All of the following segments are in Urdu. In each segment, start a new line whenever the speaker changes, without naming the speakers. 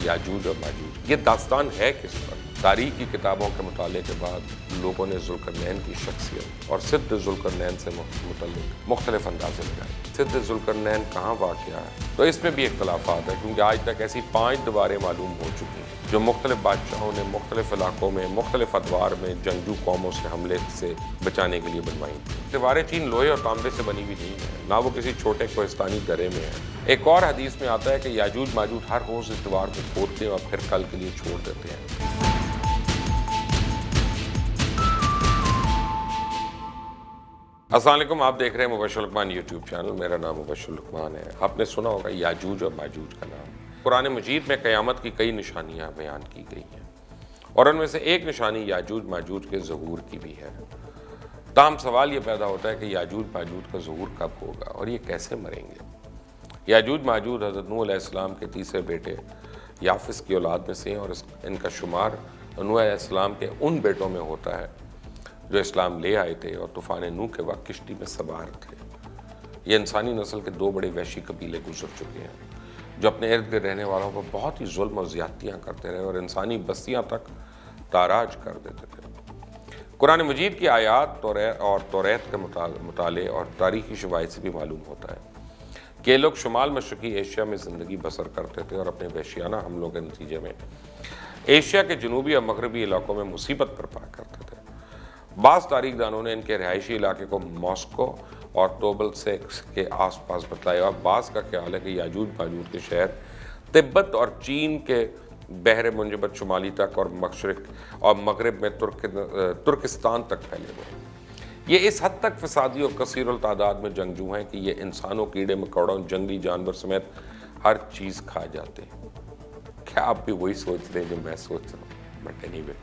یاجوج اور ماجوج۔ یہ داستان ہے کس پر؟ تاریخ کی کتابوں کے مطالعے کے بعد لوگوں نے ذوالقرنین کی شخصیت اور سدھ ذوالقرنین سے متعلق مختلف اندازے لگائے۔ سدھ ذوالقرنین کہاں واقع ہے؟ تو اس میں بھی اختلافات ہیں، کیونکہ آج تک ایسی 5 دیواریں معلوم ہو چکی ہیں جو مختلف بادشاہوں نے مختلف علاقوں میں مختلف ادوار میں جنگجو قوموں سے حملے سے بچانے کے لیے بنوائی تھیں۔ دیواریں چین لوہے اور تانبے سے بنی ہوئی نہیں ہیں، نہ وہ کسی چھوٹے کوہستانی درے میں ہیں۔ ایک اور حدیث میں آتا ہے کہ یاجوج ماجوج ہر روز اس دیوار کو کھودتے ہیں اور پھر کل کے لیے چھوڑ دیتے ہیں۔ السلام علیکم، آپ دیکھ رہے ہیں مبشر لقمان یوٹیوب چینل۔ میرا نام مبشر لقمان ہے۔ آپ نے سنا ہوگا یاجوج اور ماجوج کا نام۔ قرآن مجید میں قیامت کی کئی نشانیاں بیان کی گئی ہیں، اور ان میں سے ایک نشانی یاجوج ماجوج کے ظہور کی بھی ہے۔ تاہم سوال یہ پیدا ہوتا ہے کہ یاجوج ماجوج کا ظہور کب ہوگا اور یہ کیسے مریں گے؟ یاجوج ماجوج حضرت نوح علیہ السلام کے تیسرے بیٹے یافس کی اولاد میں سے ہیں، اور ان کا شمار نوح علیہ السلام کے ان بیٹوں میں ہوتا ہے جو اسلام لے آئے تھے اور طوفان نوح کے وقت کشتی میں سوار تھے۔ یہ انسانی نسل کے 2 بڑے وحشی قبیلے گزر چکے ہیں جو اپنے ارد گرد رہنے والوں پر بہت ہی ظلم اور زیادتیاں کرتے رہے اور انسانی بستیاں تک تاراج کر دیتے تھے۔ قرآن مجید کی آیات اور توریت کے مطالعے اور تاریخی شواہد سے بھی معلوم ہوتا ہے کہ یہ لوگ شمال مشرقی ایشیا میں زندگی بسر کرتے تھے اور اپنے وحشیانہ حملوں کے نتیجے میں ایشیا کے جنوبی اور مغربی علاقوں میں مصیبت برپا کرتے تھے۔ بعض تاریخ دانوں نے ان کے رہائشی علاقے کو ماسکو اور توبل سیکس کے آس پاس بتلایا، اور بعض کا خیال ہے کہ یاجوج ماجوج کے شہر تبت اور چین کے بحر منجمد شمالی تک اور مشرق اور مغرب میں ترکستان تک پھیلے ہوئے ہیں۔ یہ اس حد تک فسادی اور کثیر التعداد میں جنگجو ہیں کہ یہ انسانوں، کیڑے مکوڑوں، جنگلی جانور سمیت ہر چیز کھا جاتے ہیں۔ کیا آپ بھی وہی سوچ رہے ہیں جو میں سوچ رہا ہوں؟ بٹ اینی وے،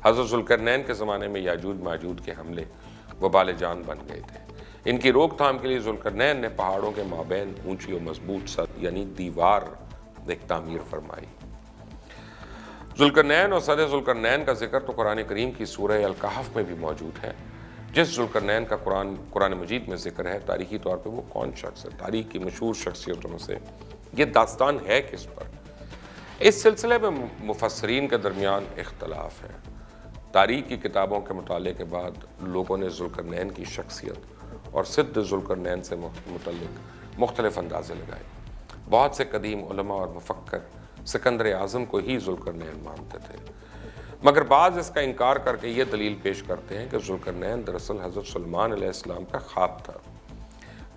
حضرت ذوالقرنین کے زمانے میں یاجوج ماجوج کے حملے وبال جان بن گئے تھے۔ ان کی روک تھام کے لیے ذوالقرنین نے پہاڑوں کے مابین اونچی اور مضبوط سد یعنی دیوار ایک تعمیر فرمائی۔ ذوالقرنین اور سد ذوالقرنین کا ذکر تو قرآن کریم کی سورہ الکہف میں بھی موجود ہے۔ جس ذوالقرنین کا قرآن مجید میں ذکر ہے، تاریخی طور پہ وہ کون شخص ہے؟ تاریخ کی مشہور شخصیتوں میں سے یہ داستان ہے کس پر؟ اس سلسلے میں مفسرین کے درمیان اختلاف ہے۔ تاریخ کی کتابوں کے مطالعے کے بعد لوگوں نے ذوالقرنین کی شخصیت اور سدھ ذوالقرنین سے متعلق مختلف اندازے لگائے۔ بہت سے قدیم علماء اور مفکر سکندر اعظم کو ہی ذوالقرنین مانتے تھے، مگر بعض اس کا انکار کر کے یہ دلیل پیش کرتے ہیں کہ ذوالقرنین دراصل حضرت سلیمان علیہ السلام کا خواب تھا۔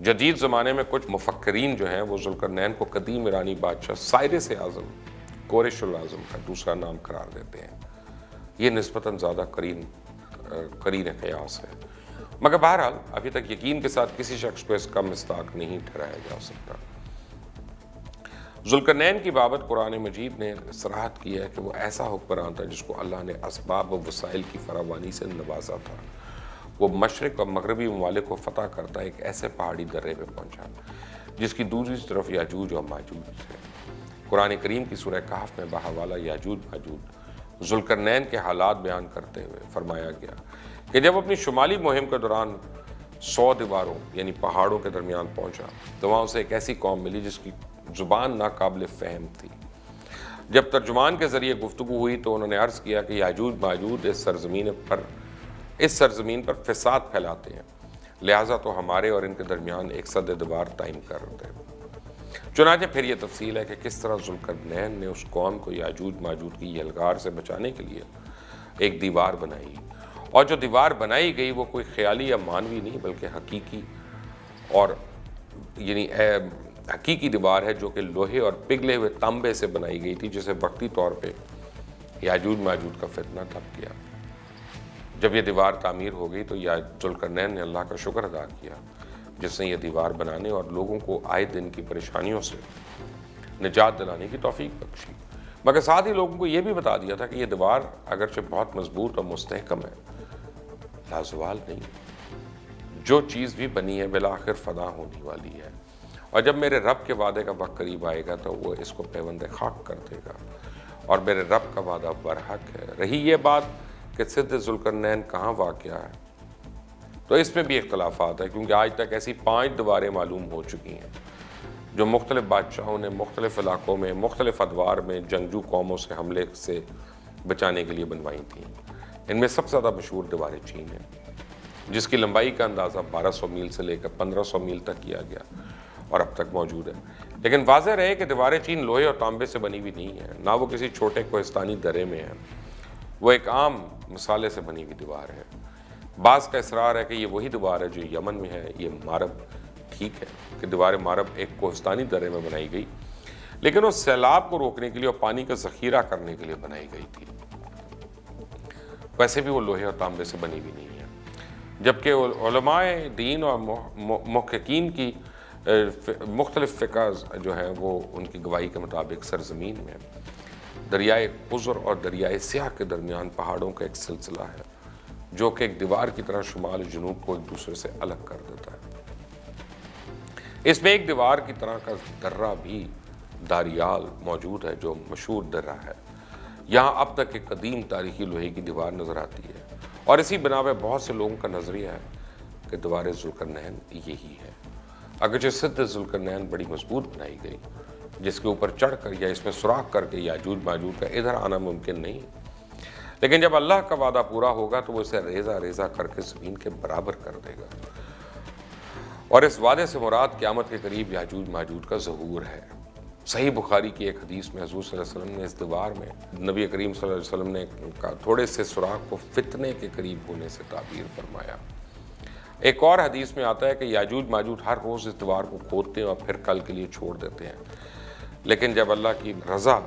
جدید زمانے میں کچھ مفکرین جو ہیں وہ ذوالقرنین کو قدیم ایرانی بادشاہ سائرس اعظم، کورش العظم کا دوسرا نام قرار دیتے ہیں۔ یہ نسبتاً زیادہ قرین قیاس ہے، مگر بہرحال ابھی تک یقین کے ساتھ کسی شخص کو اس کا مصداق نہیں ٹھہرایا جا سکتا۔ ذوالقرنین کی بابت قرآن مجید نے صراحت کی ہے کہ وہ ایسا حکمران تھا جس کو اللہ نے اسباب و وسائل کی فراوانی سے نوازا تھا۔ وہ مشرق اور مغربی ممالک کو فتح کرتا ایک ایسے پہاڑی درے پہ پہنچا جس کی دوسری طرف یاجوج اور ماجوج تھے۔ قرآن کریم کی سورہ کہف میں بحوالہ یاجوج ماجوج ذوالقرنین کے حالات بیان کرتے ہوئے فرمایا گیا کہ جب اپنی شمالی مہم کے دوران 100 دیواروں یعنی پہاڑوں کے درمیان پہنچا تو وہاں اسے ایک ایسی قوم ملی جس کی زبان ناقابل فہم تھی۔ جب ترجمان کے ذریعے گفتگو ہوئی تو انہوں نے عرض کیا کہ یاجوج ماجوج اس سرزمین پر فساد پھیلاتے ہیں، لہٰذا تو ہمارے اور ان کے درمیان ایک سد دیوار قائم کر دیں۔ چنانچہ پھر یہ تفصیل ہے کہ کس طرح ذوالقرنین نے اس قوم کو یاجوج ماجوج کی یلغار سے بچانے کے لیے ایک دیوار بنائی، اور جو دیوار بنائی گئی وہ کوئی خیالی یا مانوی نہیں بلکہ حقیقی اور حقیقی دیوار ہے جو کہ لوہے اور پگھلے ہوئے تانبے سے بنائی گئی تھی، جسے وقتی طور پہ یاجوج ماجوج کا فتنہ ٹھپ گیا۔ جب یہ دیوار تعمیر ہو گئی تو ذوالقرنین نے اللہ کا شکر ادا کیا جس نے یہ دیوار بنانے اور لوگوں کو آئے دن کی پریشانیوں سے نجات دلانے کی توفیق بخشی، مگر ساتھ ہی لوگوں کو یہ بھی بتا دیا تھا کہ یہ دیوار اگرچہ بہت مضبوط اور مستحکم ہے، لازوال نہیں، جو چیز بھی بنی ہے بالآخر فنا ہونے والی ہے، اور جب میرے رب کے وعدے کا وقت قریب آئے گا تو وہ اس کو پیوند خاک کر دے گا، اور میرے رب کا وعدہ برحق ہے۔ رہی یہ بات کہ سدھ ذوالقرنین کہاں واقع ہے، تو اس میں بھی اختلافات ہیں، کیونکہ آج تک ایسی 5 دیواریں معلوم ہو چکی ہیں جو مختلف بادشاہوں نے مختلف علاقوں میں مختلف ادوار میں جنگجو قوموں سے حملے سے بچانے کے لیے بنوائی تھیں۔ ان میں سب سے زیادہ مشہور دیوار چین ہے، جس کی لمبائی کا اندازہ 1200 میل سے لے کر 1500 میل تک کیا گیا اور اب تک موجود ہے۔ لیکن واضح رہے کہ دیوار چین لوہے اور تانبے سے بنی ہوئی نہیں ہے، نہ وہ کسی چھوٹے کوہستانی درے میں ہے، وہ ایک عام مسالے سے بنی ہوئی دیوار ہے۔ بعض کا اصرار ہے کہ یہ وہی دیوار ہے جو یمن میں ہے۔ یہ مارب ٹھیک ہے کہ دیوار مارب ایک کوہستانی درے میں بنائی گئی، لیکن وہ سیلاب کو روکنے کے لیے اور پانی کا ذخیرہ کرنے کے لیے بنائی گئی تھی۔ ویسے بھی وہ لوہے اور تانبے سے بنی ہوئی نہیں ہے، جبکہ علماء دین اور محققین کی مختلف فقہ جو ہیں وہ ان کی گواہی کے مطابق سرزمین میں دریائے خضر اور دریائے سیاہ کے درمیان پہاڑوں کا ایک سلسلہ ہے، جو کہ ایک دیوار کی طرح شمال و جنوب کو ایک دوسرے سے الگ کر دیتا ہے۔ اس میں ایک دیوار کی طرح کا درہ بھی داریال موجود ہے، جو مشہور درہ ہے۔ یہاں اب تک ایک قدیم تاریخی لوہے کی دیوار نظر آتی ہے، اور اسی بنا پہ بہت سے لوگوں کا نظریہ ہے کہ دیوار ذوالقرنین یہی ہے۔ اگرچہ سدھ ذوالقرنین بڑی مضبوط بنائی گئی، جس کے اوپر چڑھ کر یا اس میں سوراخ کر کے یاجوج ماجوج کا ادھر آنا ممکن نہیں، لیکن جب اللہ کا وعدہ پورا ہوگا تو وہ اسے ریزہ ریزہ کر کے زمین کے برابر کر دے گا، اور اس وعدے سے مراد قیامت کے قریب یاجوج ماجوج کا ظہور ہے۔ صحیح بخاری کی ایک حدیث میں حضور صلی اللہ علیہ وسلم نے اس دیوار میں نبی کریم صلی اللہ علیہ وسلم نے تھوڑے سے سوراخ کو فتنے کے قریب ہونے سے تعبیر فرمایا۔ ایک اور حدیث میں آتا ہے کہ یاجوج ماجوج ہر روز اس دیوار کو کھودتے ہیں اور پھر کل کے لیے چھوڑ دیتے ہیں، لیکن جب اللہ کی رضا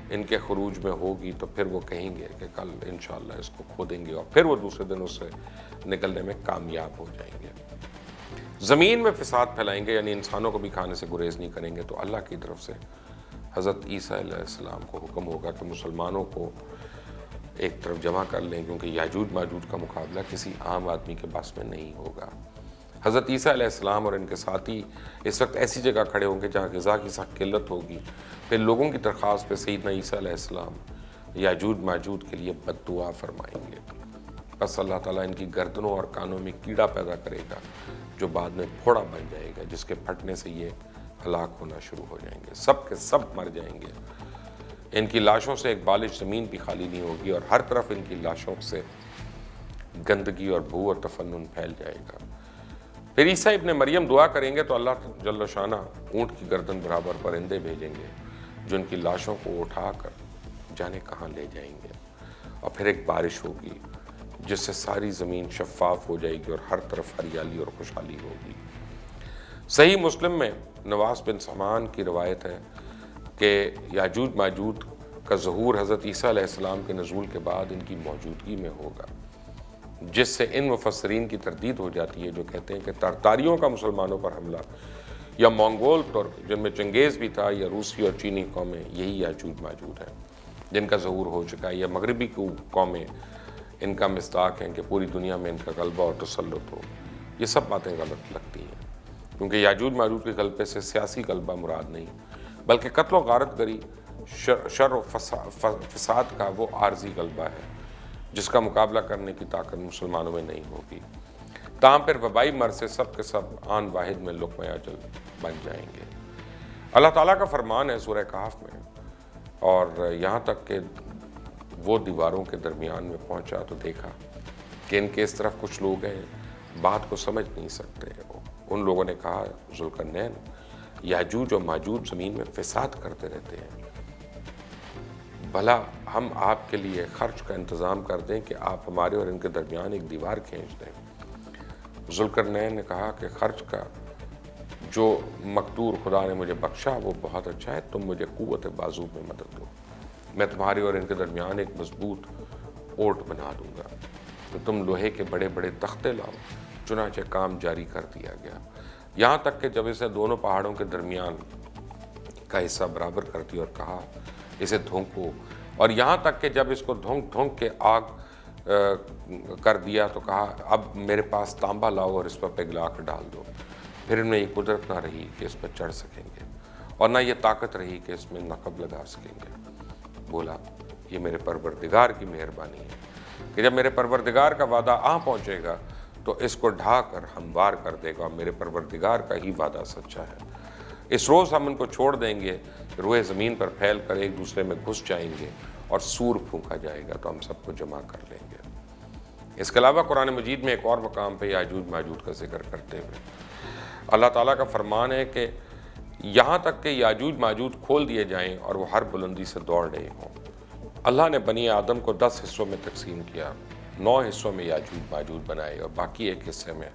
ان کے خروج میں ہوگی تو پھر وہ کہیں گے کہ کل انشاءاللہ اس کو کھودیں گے، اور پھر وہ دوسرے دن اس سے نکلنے میں کامیاب ہو جائیں گے۔ زمین میں فساد پھیلائیں گے، یعنی انسانوں کو بھی کھانے سے گریز نہیں کریں گے، تو اللہ کی طرف سے حضرت عیسیٰ علیہ السلام کو حکم ہوگا کہ مسلمانوں کو ایک طرف جمع کر لیں، کیونکہ یاجوج ماجوج کا مقابلہ کسی عام آدمی کے پاس میں نہیں ہوگا۔ حضرت عیسیٰ علیہ السلام اور ان کے ساتھی اس وقت ایسی جگہ کھڑے ہوں گے جہاں غذا کی سخت قلت ہوگی، پھر لوگوں کی درخواست پہ سیدنا عیسیٰ علیہ السلام یاجوج ماجوج کے لیے بد دعا فرمائیں گے۔ بس اللہ تعالیٰ ان کی گردنوں اور کانوں میں کیڑا پیدا کرے گا، جو بعد میں پھوڑا بن جائے گا، جس کے پھٹنے سے یہ ہلاک ہونا شروع ہو جائیں گے، سب کے سب مر جائیں گے۔ ان کی لاشوں سے ایک بالش زمین بھی خالی نہیں ہوگی، اور ہر طرف ان کی لاشوں سے گندگی اور بو اور تفنن پھیل جائے گا۔ پھر عیسیٰ ابن مریم دعا کریں گے تو اللہ جل شانہ اونٹ کی گردن برابر پرندے بھیجیں گے، جو ان کی لاشوں کو اٹھا کر جانے کہاں لے جائیں گے، اور پھر ایک بارش ہوگی جس سے ساری زمین شفاف ہو جائے گی اور ہر طرف ہریالی اور خوشحالی ہوگی۔ صحیح مسلم میں نواس بن سمان کی روایت ہے کہ یاجوج ماجوج کا ظہور حضرت عیسیٰ علیہ السلام کے نزول کے بعد ان کی موجودگی میں ہوگا، جس سے ان مفسرین کی تردید ہو جاتی ہے جو کہتے ہیں کہ ترتاریوں کا مسلمانوں پر حملہ یا مونگول ترک، جن میں چنگیز بھی تھا، یا روسی اور چینی قومیں، یہی یاجوج ماجوج ہیں جن کا ظہور ہو چکا ہے، یا مغربی قومیں ان کا مصداق ہیں کہ پوری دنیا میں ان کا غلبہ اور تسلط ہو۔ یہ سب باتیں غلط لگتی ہیں، کیونکہ یاجوج ماجوج کے غلبے سے سیاسی غلبہ مراد نہیں، بلکہ قتل و غارت گری، شر و فساد کا وہ عارضی غلبہ ہے جس کا مقابلہ کرنے کی طاقت مسلمانوں میں نہیں ہوگی۔ تاہم پھر وبائی مرض سے سب کے سب آن واحد میں لقمہ اجل بن جائیں گے۔ اللہ تعالیٰ کا فرمان ہے سورہ کہف میں، اور یہاں تک کہ وہ دیواروں کے درمیان میں پہنچا تو دیکھا کہ ان کے اس طرف کچھ لوگ ہیں، بات کو سمجھ نہیں سکتے۔ ان لوگوں نے کہا ذوالقرنین، یاجوج اور ماجوج زمین میں فساد کرتے رہتے ہیں، بھلا ہم آپ کے لیے خرچ کا انتظام کر دیں کہ آپ ہمارے اور ان کے درمیان ایک دیوار کھینچ دیں۔ ذوالقرنین نے کہا کہ خرچ کا جو مقدور خدا نے مجھے بخشا وہ بہت اچھا ہے، تم مجھے قوت بازو میں مدد دو، میں تمہارے اور ان کے درمیان ایک مضبوط اوٹ بنا دوں گا، تو تم لوہے کے بڑے بڑے تختے لاؤ۔ چنانچہ کام جاری کر دیا گیا، یہاں تک کہ جب اسے دونوں پہاڑوں کے درمیان کا حصہ برابر کر دیا اور کہا اسے دھونکو، اور یہاں تک کہ جب اس کو دھونک کے آگ کر دیا تو کہا اب میرے پاس تانبا لاؤ اور اس پر پگھلا کر ڈال دو۔ پھر ان میں یہ قدرت نہ رہی کہ اس پر چڑھ سکیں گے، اور نہ یہ طاقت رہی کہ اس میں نقب لگا سکیں گے۔ بولا یہ میرے پروردگار کی مہربانی ہے کہ جب میرے پروردگار کا وعدہ آ پہنچے گا تو اس کو ڈھا کر ہموار کر دے گا، اور میرے پروردگار کا ہی وعدہ سچا ہے۔ اس روز ہم ان کو چھوڑ دیں گے، روئے زمین پر پھیل کر ایک دوسرے میں گھس جائیں گے اور سور پھونکا جائے گا تو ہم سب کو جمع کر لیں گے۔ اس کے علاوہ قرآن مجید میں ایک اور مقام پہ یاجوج ماجوج کا ذکر کرتے ہوئے اللہ تعالیٰ کا فرمان ہے کہ یہاں تک کہ یاجوج ماجوج کھول دیے جائیں اور وہ ہر بلندی سے دوڑ رہے ہوں۔ اللہ نے بنی آدم کو 10 حصوں میں تقسیم کیا، 9 حصوں میں یاجوج ماجوج بنائے اور باقی ایک حصے میں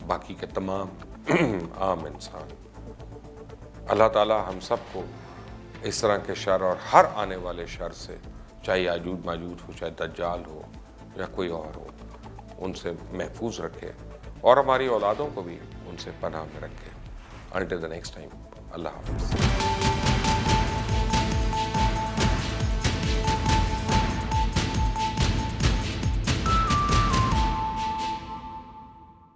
باقی کے تمام عام انسان۔ اللہ تعالیٰ ہم سب کو اس طرح کے شر اور ہر آنے والے شر سے، چاہے یاجوج ماجوج ہو، چاہے دجال ہو یا کوئی اور ہو، ان سے محفوظ رکھے اور ہماری اولادوں کو بھی ان سے پناہ میں رکھے۔ Until the next time، اللہ حافظ۔